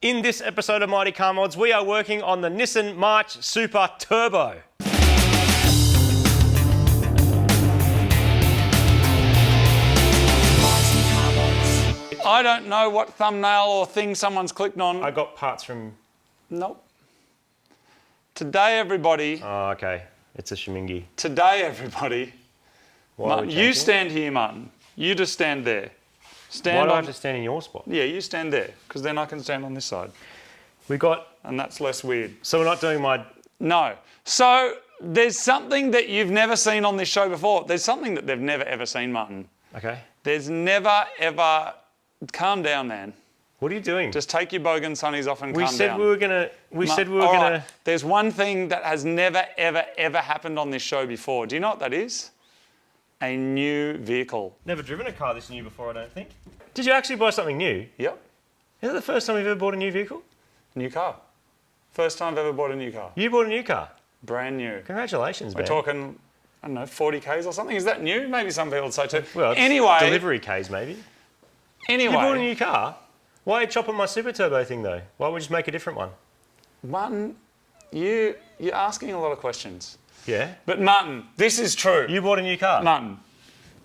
In this episode of Mighty Car Mods, we are working on the Nissan March Super Turbo. I don't know what thumbnail or thing someone's clicked on. I got parts from... Nope. Today, everybody... Oh, okay. It's a Shemingi. Today, everybody... Martin, you stand here, Martin. You just stand there. Why do I have to stand in your spot? Yeah, you stand there, because then I can stand on this side. We got... And that's less weird. So we're not doing my... No. So there's something that you've never seen on this show before. There's something that they've never, ever seen, Martin. Okay. There's never, ever... Calm down, man. What are you doing? Just take your bogan sunnies off and calm down. We said we were gonna... Right. There's one thing that has never, ever, ever happened on this show before. Do you know what that is? A new vehicle. Never driven a car this new before, I don't think. Did you actually buy something new? Yep. Is it the first time you've ever bought a new vehicle? New car. First time I've ever bought a new car. You bought a new car? Brand new. Congratulations, man. We're talking, I don't know, 40 Ks or something. Is that new? Maybe some people would say too. Well, anyway. Delivery Ks, maybe. Anyway. You bought a new car? Why are you chopping my Super Turbo thing, though? Why don't we just make a different one? Martin, you're asking a lot of questions. Yeah? But Martin, this is true. You bought a new car? Martin,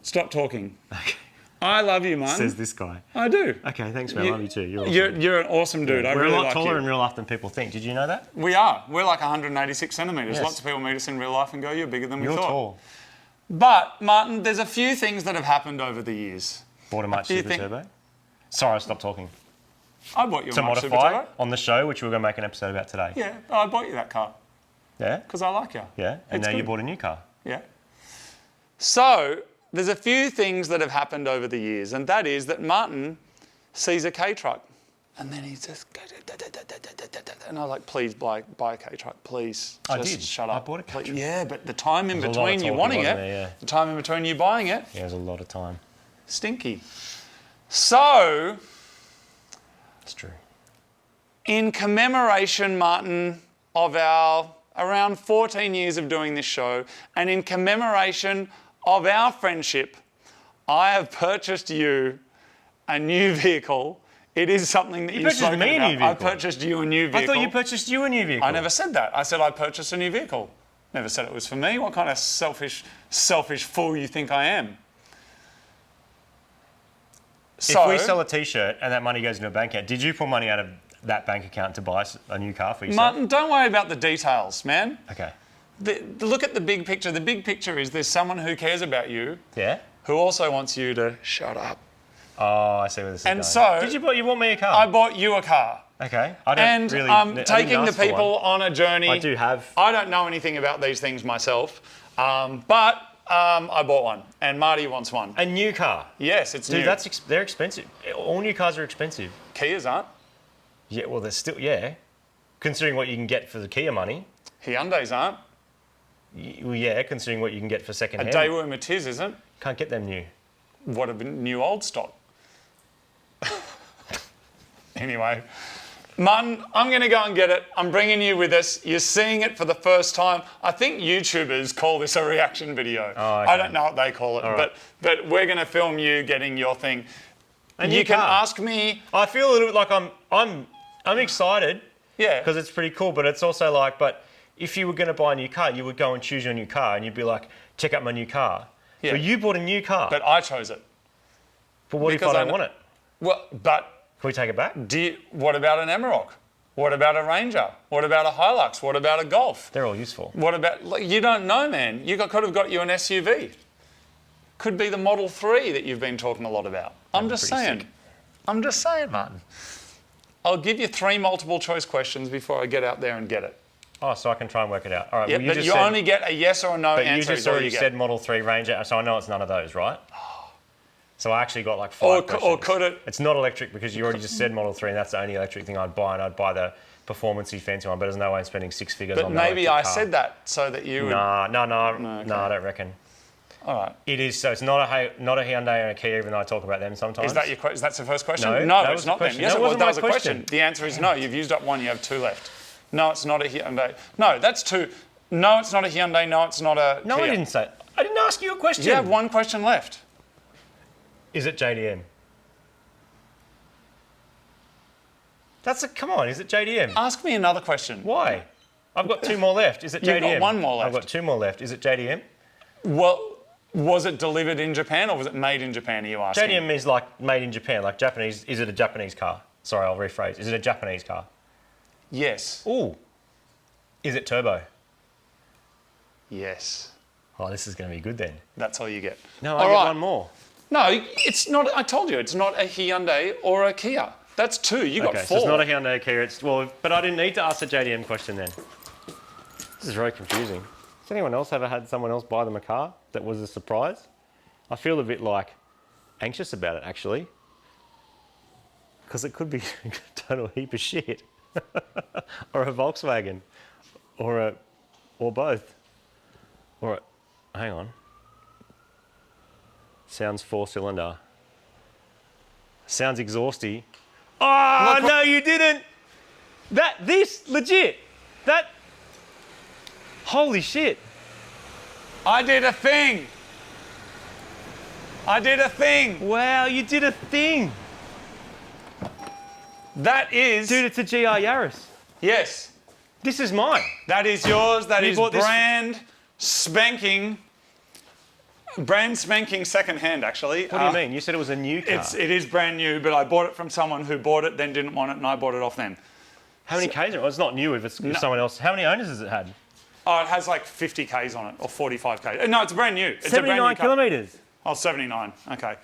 stop talking. Okay. I love you, Martin. Says this guy. I do. Okay, thanks, man. I love you too. You're awesome. You're an awesome dude. Yeah. I We're really a lot like taller you. in real life than people think. Did you know that? We are. We're like 186 centimetres. Yes. Lots of people meet us in real life and go, you're bigger than we You're thought. tall. But, Martin, there's a few things that have happened over the years. Bought a March Super Turbo? Sorry, I stopped talking. I bought you a March Super modify Turbo. on the show, which we're going to make an episode about today. Yeah, I bought you that car. Yeah? Because I like you. Yeah, and It's now you good. bought a new car. Yeah. So, there's a few things that have happened over the years, and that is that Martin sees a K-truck, and then he just... And I was like, please buy a K-truck, please. I Just did. shut up. I bought a K-truck. Yeah, but the time in There's a lot of between you talking, wanting wasn't it, there? Yeah. the time in between you buying it, Yeah, there's a lot of time. stinky. So, It's true. in commemoration, Martin, of our around 14 years of doing this show, and in commemoration of our friendship, I have purchased you a new vehicle. It is something that you've purchased spoken me a about. new vehicle? I purchased you a new vehicle. I thought you purchased you a new vehicle. I never said that. I said I purchased a new vehicle. Never said it was for me. What kind of selfish fool you think I am? If we sell a T-shirt and that money goes into a bank account, did you pull money out of that bank account to buy a new car for yourself? Martin, don't worry about the details, man. Okay. Look at the big picture. The big picture is there's someone who cares about you, Yeah? who also wants you to shut up. Oh, I see where this is And going. so- Did you want me a car? I bought you a car. Okay. I don't And really... I'm I didn't taking the ask for one. people on a journey. I do have... I don't know anything about these things myself, but I bought one, and Marty wants one. A new car. Yes, it's Dude, new. they're expensive. All new cars are expensive. Kias aren't. Yeah, well, they're still... Yeah. Considering what you can get for the Kia money. Hyundais aren't. Well, yeah, considering what you can get for A second-hand. Daewoo Matiz isn't. Can't get them new. What a new old stock. Anyway, Martin, I'm going to go and get it. I'm bringing you with us. You're seeing it for the first time. I think YouTubers call this a reaction video. Oh, okay. I don't know what they call it, right. but we're going to film you getting your thing. A You new can car. ask me. I feel a little bit like I'm excited Yeah. because it's pretty cool, but it's also like, but if you were going to buy a new car, you would go and choose your new car and you'd be like, check out my new car. Yeah. But you bought a new car. But I chose it. But what if because I I don't kn- want it? Well, but Can we take it back? what about an Amarok? What about a Ranger? What about a Hilux? What about a Golf? They're all useful. What about, like, you don't know, man. Could have got you an SUV. Could be the Model 3 that you've been talking a lot about. I'm just pretty saying. sick. I'm just saying, Martin. I'll give you 3 multiple choice questions before I get out there and get it. Oh, so I can try and work it out. All right. Yeah, well, but you only get a yes or a no But answer. you just is all already you get. said Model 3 Ranger, so I know it's none of those, right? So I actually got like 5 Or questions. could it? It's not electric because you already just said Model 3 and that's the only electric thing I'd buy, and I'd buy the performance-y fancy one, but there's no way I'm spending 6 figures But on the maybe electric I car. said that so that you would. No, okay. I don't reckon. All right. It is, so it's not a Hyundai and a Kia, even though I talk about them sometimes. Is that your is that the first question? No, no that it's was not the then. question. Yes, That it was. wasn't That my was a question. question. The answer is no. You've used up 1. You have 2 left. No, it's not a Hyundai. No, that's 2. No, it's not a Hyundai. No, it's not a No, Kia. I didn't say. I didn't ask you a question. You have 1 question left. Is it JDM? Come on, is it JDM? Ask me another question. Why? I've got 2 more left. Is it JDM? You've got 1 more left. I've got 2 more left. Is it JDM? Well, was it delivered in Japan or was it made in Japan, are you asking? JDM is like made in Japan, like Japanese. Is it a Japanese car? Sorry, I'll rephrase. Is it a Japanese car? Yes. Ooh. Is it turbo? Yes. Oh, this is going to be good then. That's all you get. No, all I get right. 1 more. No, it's not. I told you, it's not a Hyundai or a Kia. That's 2. You got 4. Okay, so it's not a Hyundai Kia. But I didn't need to ask the JDM question then. This is very confusing. Has anyone else ever had someone else buy them a car that was a surprise? I feel a bit like anxious about it actually, because it could be a total heap of shit, or a Volkswagen, or both, hang on. Sounds 4-cylinder. Sounds exhausty. Oh, no, you didn't. Legit. Holy shit. I did a thing. Wow, you did a thing. That is... Dude, it's a GR Yaris. Yes. This is mine. That is yours. That You is bought this- brand spanking second hand, actually. What do you mean? You said it was a new car. It is brand new, but I bought it from someone who bought it, then didn't want it, and I bought it off them. How many Ks? Well, it's not new if someone else. How many owners has it had? Oh, it has like 50 Ks on it, or 45 Ks. No, it's brand new. It's a brand 79 new car. kilometres. Oh, 79. Okay.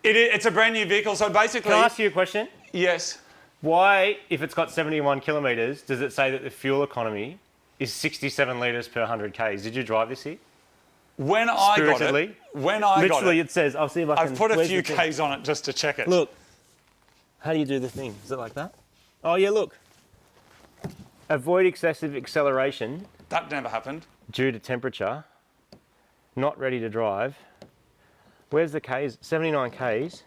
It's a brand new vehicle, so basically... Can I ask you a question? Yes. Why, if it's got 71 kilometres, does it say that the fuel economy is 67 litres per 100 Ks? Did you drive this here? When I got Spiritedly? it, Literally, it says, I'll see if I can... I've put a where's few the thing? Ks on it just to check it. Look. How do you do the thing? Is it like that? Oh, yeah, look. Avoid excessive acceleration That never happened. due to temperature. Not ready to drive. Where's the Ks? 79 Ks.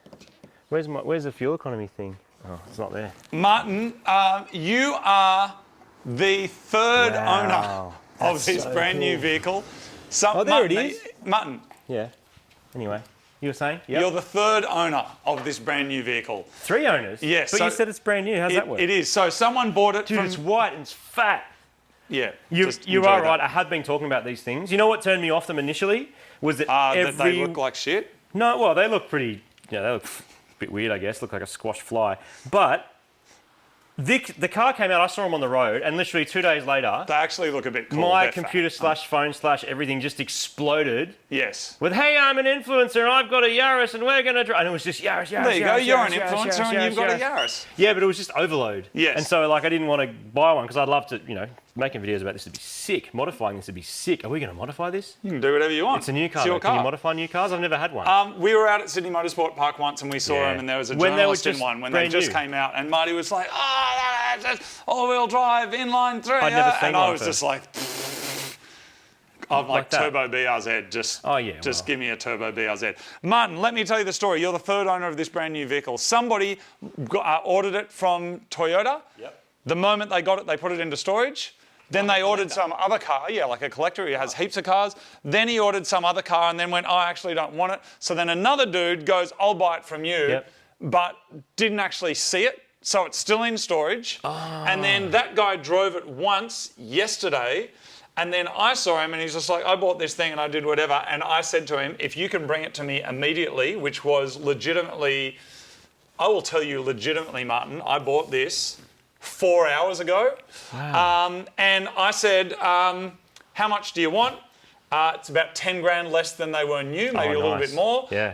Where's the fuel economy thing? Oh, it's not there. Martin, you are the third owner of this so brand new cool. vehicle. There it is. Martin, Yeah. Anyway, you were saying? Yep. you're the third owner of this brand new vehicle. 3 owners? Yes, But so you said it's brand new. How's that work? It is. So someone bought it Dude, from... it's white and it's fat. Yeah. You just are enjoy right. that. I have been talking about these things. You know what turned me off them initially? Was that That they look like shit? No, well, they look pretty... Yeah, they look a bit weird, I guess. Look like a squashed fly. But the car came out, I saw them on the road, and literally 2 days later, They actually look a bit cool. my They're computer fat. / phone / everything just exploded Yes. with, hey, I'm an influencer and I've got a Yaris and we're going to drive... And it was just Yaris. There you go. You're an influencer and you've got a Yaris. Yeah, but it was just overload. Yes. And so, like, I didn't want to buy one because I'd love to, making videos about this would be sick. Modifying this would be sick. Are we going to modify this? You can do whatever you want. It's a new car. It's your though. Can you car. modify new cars? I've never had one. We were out at Sydney Motorsport Park once and we saw Yeah. them, and there was a When they were journalist in just one when they brand just new. came out, and Marty was like, that's all-wheel drive, inline 3. I'd never seen and I one was first. just like, I'm like that. turbo BRZ, just well. give me a turbo BRZ. Martin, let me tell you the story. You're the third owner of this brand new vehicle. Somebody ordered it from Toyota. Yep. The moment they got it, they put it into storage. Then they ordered some other car, like a collector. He has heaps of cars. Then he ordered some other car and then went, I actually don't want it. So then another dude goes, I'll buy it from you, Yep. but didn't actually see it. So it's still in storage. And then that guy drove it once yesterday. And then I saw him and he's just like, I bought this thing and I did whatever. And I said to him, if you can bring it to me immediately, which was legitimately, I will tell you legitimately, Martin, I bought this 4 hours ago. Wow. And I said, how much do you want? It's about 10 grand less than they were new, maybe a little nice. bit more. Yeah.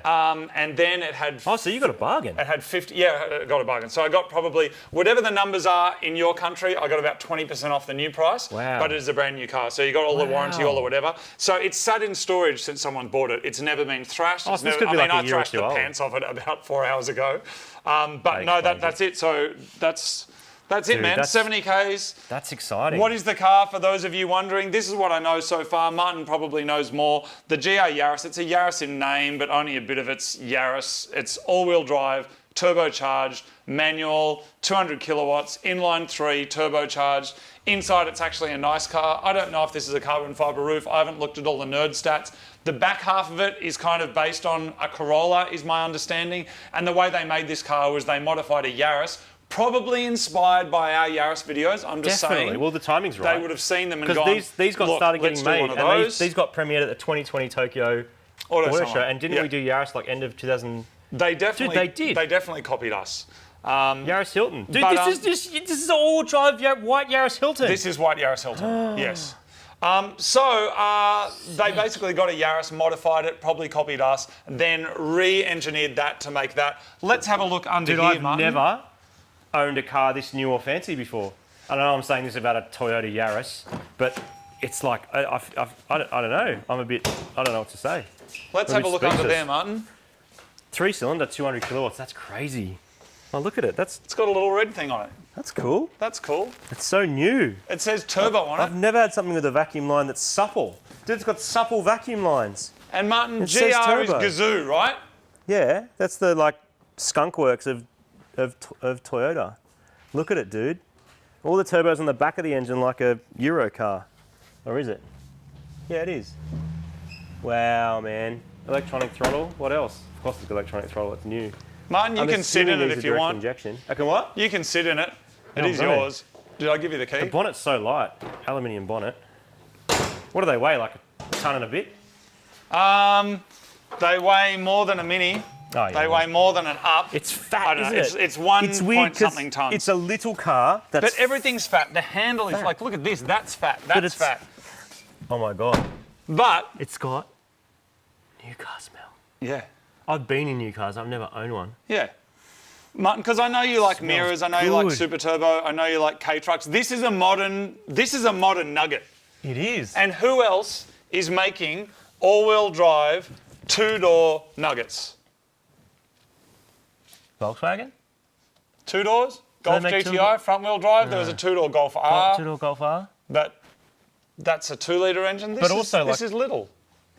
And then it had... Oh, so you got a bargain. It had 50, I got a bargain. So I got probably, whatever the numbers are in your country, I got about 20% off the new price. Wow. But it is a brand new car. So you got all the warranty, all the whatever. So it's sat in storage since someone bought it. It's never been thrashed. Oh, It's so this never, could be like a I year or thrashed two the old. pants off it about 4 hours ago. But That no, explains that's it. So that's it, Dude, man. that's- 70 Ks. That's exciting. What is the car, for those of you wondering? This is what I know so far. Martin probably knows more. The GR Yaris, it's a Yaris in name, but only a bit of it's Yaris. It's all-wheel drive, turbocharged, manual, 200 kilowatts, inline 3, turbocharged. Inside, it's actually a nice car. I don't know if this is a carbon fibre roof. I haven't looked at all the nerd stats. The back half of it is kind of based on a Corolla, is my understanding. And the way they made this car was they modified a Yaris, Probably inspired by our Yaris videos. I'm just Definitely. saying. Well, the timing's right. They would have seen them and because gone, these got "Look, started let's getting do made, one of and those." these got premiered at the 2020 Tokyo Auto Auto Salon. Show. And didn't Yeah. we do Yaris like end of 2000? They definitely, Dude, they did. They definitely copied us. Yaris Hilton. Dude, But, this is all drive white Yaris Hilton. This is white Yaris Hilton. Yes. So they basically got a Yaris, modified it, probably copied us, then re-engineered that to make that. Let's have a look under Dude, here, I've Martin. never owned a car this new or fancy before. I know I'm saying this about a Toyota Yaris, but it's like, I don't know. I don't know what to say. Let's I'm have a look under speechless. there, Martin. 3-cylinder, 200 kilowatts. That's crazy. Oh, look at it. That's It's got a little red thing on it. cool. That's cool. It's so new. It says turbo on I've it. never had something with a vacuum line that's supple. Dude, it's got supple vacuum lines. And Martin, It says GR is turbo. Gazoo, right? Yeah, that's the like skunk works of Toyota. Look at it, dude. All the turbos on the back of the engine like a Euro car. Or is it? Yeah, it is. Wow, man. Electronic throttle. What else? Of course, it's electronic throttle. It's new. Martin, you I'm can sit in assuming it these if are you direct want. Injection. I can what? You can sit in it. It Oh, is really? yours. Did I give you the key? The bonnet's so light. Aluminium bonnet. What do they weigh? Like a ton and a bit? They weigh more than a Mini. Oh, yeah, They well, weigh more than an Up. It's fat, I don't know. isn't it? It's 1 It's weird point 'cause something tons. it's a little car that's... But everything's fat. The handle is Fat. like, look at this. That's fat. That's it's- fat. Oh my God. But It's got new car smell. yeah, I've been in new cars. I've never owned one. yeah. Martin, because I know you like Smells mirrors. I know you like good. super turbo. I know you like K trucks. This is a modern nugget. It is. And who else is making all-wheel drive, two-door nuggets? Volkswagen? Two doors? Golf make GTI, front-wheel drive. There was a two-door Golf R, Two-door Golf R? but that's a 2-litre engine. This But is, also, this like- is little.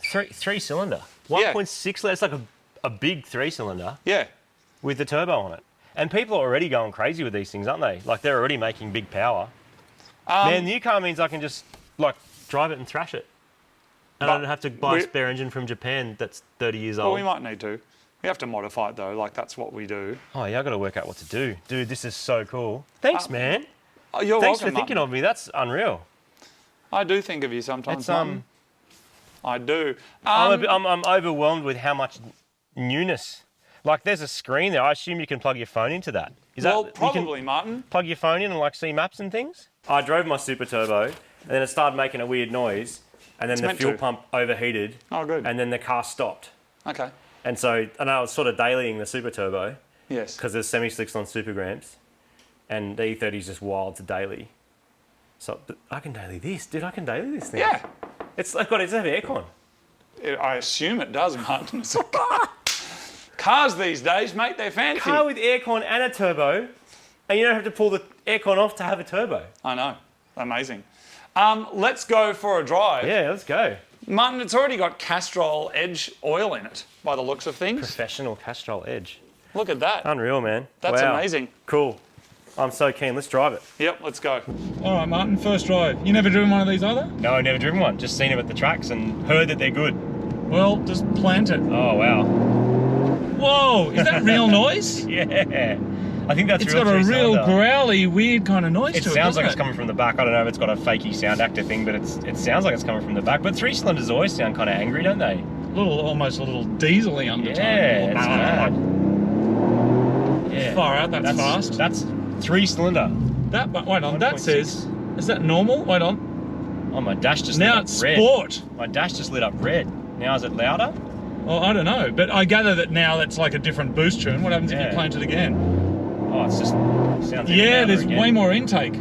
Three-cylinder. Yeah. 1.6 litre. It's like a big three-cylinder Yeah. with the turbo on it. And people are already going crazy with these things, aren't they? Like, they're already making big power. Man, new car means I can just, like, drive it and thrash it. And I But don't have to buy a we- spare engine from Japan that's 30 years Well, old. we might need to. We have to modify it though. Like that's what we do. Oh, yeah, I've got to work out what to do. Dude, this is so cool. Thanks, man. Oh, you're Thanks welcome, for thinking Martin. of me. That's unreal. I do think of you sometimes. It's, Martin. I do. I'm overwhelmed with how much newness. Like, there's a screen there. I assume you can plug your phone into that. Is well, that you can probably, Martin. plug your phone in and like see maps and things? I drove my Super Turbo, and then it started making a weird noise, and then the meant fuel to. pump overheated. Oh, good. And then the car stopped. Okay. And so, and I was sort of dailying the Super Turbo Yes. because there's semi-slicks on Super Gramps, and the E30 is just wild to daily. So but I can daily this, dude. I can daily this thing. Yeah. It's like got aircon. I assume it does, Martin. It's a car. Cars these days, mate, they're fancy. Car with aircon and a turbo, and you don't have to pull the aircon off to have a turbo. I know. Amazing. Let's go for a drive. Yeah, let's go. Martin, it's already got Castrol Edge oil in it, by the looks of things. Professional Castrol Edge. Look at that. Unreal, man. That's Wow. amazing. Cool. I'm so keen. Let's drive it. Yep, let's go. All right, Martin, first drive. You never driven one of these either? No, I've never driven one. Just seen them at the tracks and heard that they're good. Well, just plant it. Oh, wow. Whoa, is that real noise? Yeah. I think that's It's real got a real three-cylinder. growly, weird kind of noise It to it. sounds doesn't like it's coming from the back. I don't know if it's got a fakey sound actor thing, but it sounds like it's coming from the back. But three-cylinders always sound kind of angry, don't they? almost a little diesel-y undertone. Yeah, it's mad. Yeah. Far out, that's fast. That's three-cylinder. That, wait on, 1.6. that says, is that normal? Wait on. Oh, my dash just Now lit it's up red. sport. My dash just lit up red. Now is it louder? Well, I don't know, but I gather that now that's like a different boost tune. What happens if you Yeah. plant it again? Oh, it's just sounds even Yeah, louder there's again. way more intake.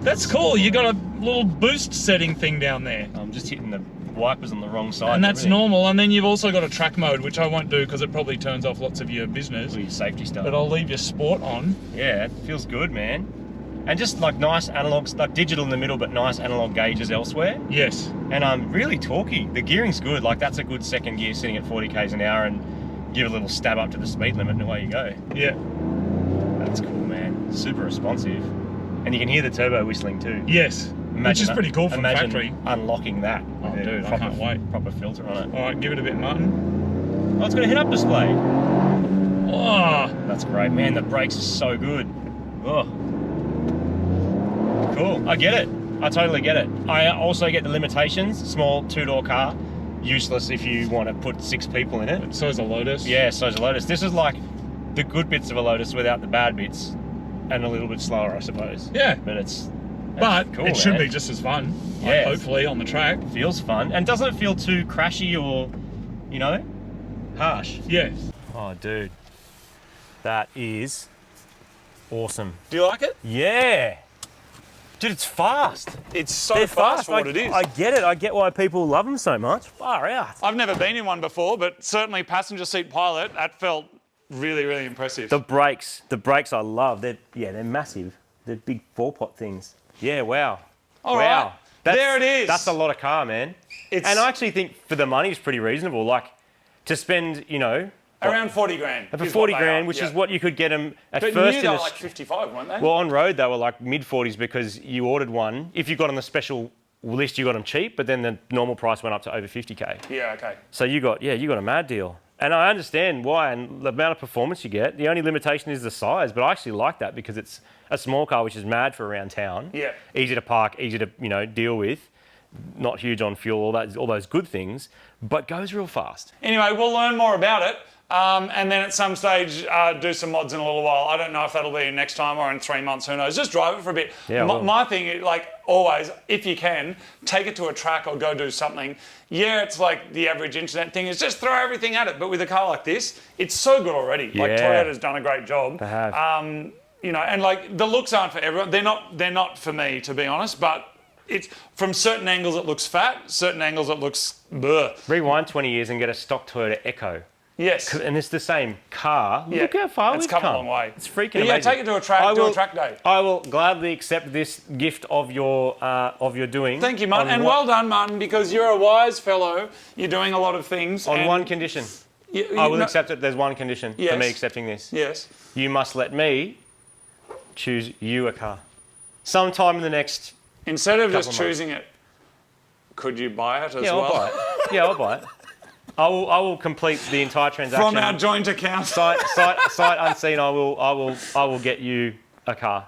That's cool. You got a little boost setting thing down there. I'm just hitting the wipers on the wrong side. And that's everything. normal. And then you've also got a track mode, which I won't do because it probably turns off lots of your business. All your safety stuff. But I'll leave your sport on. Yeah, it feels good, man. And just like nice analogs, like digital in the middle, but nice analog gauges elsewhere. Yes. And I'm really torquey. The gearing's good. Like that's a good second gear sitting at 40 k's an hour, and give a little stab up to the speed limit, and away you go. Yeah. That's cool, man. Super responsive. And you can hear the turbo whistling too. Yes. Which is pretty cool from imagine factory. unlocking that. Oh, with a dude, I proper, can't wait. Proper filter on it. All right, give it a bit, Martin. Oh, it's got a head-up display. Oh, That's great, man. The brakes are so good. Oh. Cool. I get it. I totally get it. I also get the limitations. Small 2-door car. Useless if you want to put 6 people in it. So is a Lotus. Yeah, so is a Lotus. This is like the good bits of a Lotus without the bad bits. And a little bit slower, I suppose. Yeah. But But cool, it should man. be just as fun. Like, Yeah. hopefully on the track. Feels fun. And doesn't feel too crashy or, you know, harsh. Yes. Oh, dude. That is awesome. Do you like it? Yeah. Dude, it's fast. It's so They're fast for what it is. I get it. I get why people love them so much. Far out. I've never been in one before, but certainly passenger seat pilot, that felt really, really impressive. The brakes I love. They're massive. They're big 4-pot things. Yeah, wow. All wow. right. There it is. That's a lot of car, man. It's And I actually think for the money it's pretty reasonable. Like, to spend, you know... around 40 grand. For is 40 what they grand, are, which yeah. is what you could get them at But first new, in they were a... like 55, weren't they? Well, on road, they were like mid-40s because you ordered one. If you got on the special list, you got them cheap, but then the normal price went up to over 50K. Yeah, okay. So you got a mad deal. And I understand why and the amount of performance you get. The only limitation is the size, but I actually like that because it's a small car which is mad for around town. Yeah. Easy to park, easy to, you know, deal with. Not huge on fuel, all those good things, but goes real fast. Anyway, we'll learn more about it. And then at some stage, do some mods in a little while. I don't know if that'll be next time or in 3 months, who knows. Just drive it for a bit. Yeah, My thing, like always, if you can, take it to a track or go do something. Yeah, it's like the average internet thing is just throw everything at it. But with a car like this, it's so good already. Like Yeah. Toyota's done a great job. They have. You know, and like the looks aren't for everyone. They're not for me, to be honest, but it's from certain angles it looks fat, certain angles it looks bleh. Rewind 20 years and get a stock Toyota Echo. Yes. And it's the same car. Yeah. Look how far It's we've come a long way. It's freaking But yeah, amazing. take it to a track, do a track day. I will gladly accept this gift of your doing. Thank you, Martin. on And well done, Martin, because you're a wise fellow. You're doing a lot of things. On and one condition. I will accept it. There's one condition for Yes. me accepting this. Yes. You must let me choose you a car. Sometime in the next... Instead of just Couple choosing it, could you buy it as Yeah, well? I'll buy it. Yeah, I'll buy it. I will complete the entire transaction. From our joint account. Sight unseen, I will get you a car.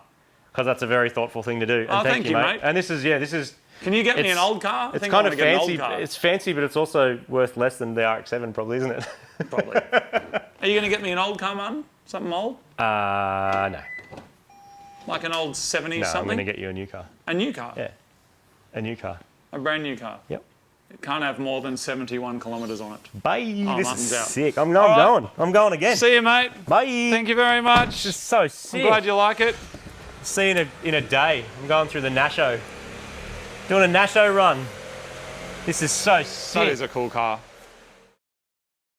Because that's a very thoughtful thing to do. And thank you, mate. And this is... Can you get me It's- an old car? I It's think kind I of wanna get an fancy. old car. It's fancy, but it's also worth less than the RX-7, probably, isn't it? Probably. Are you going to get me an old car, Martin? Something old? No. Like an old 70s No, I'm something? going to get you a new car. A new car? Yeah. A new car. A brand new car? Yep. It can't have more than 71 kilometres on it. Bye. This Martin's is out. sick. I'm right. going. I'm going again. See you, mate. Bye. Thank you very much. This is so sick. I'm glad you like it. See you in a day. I'm going through the Nasho. Doing a Nasho run. This is so sick. That is a cool car.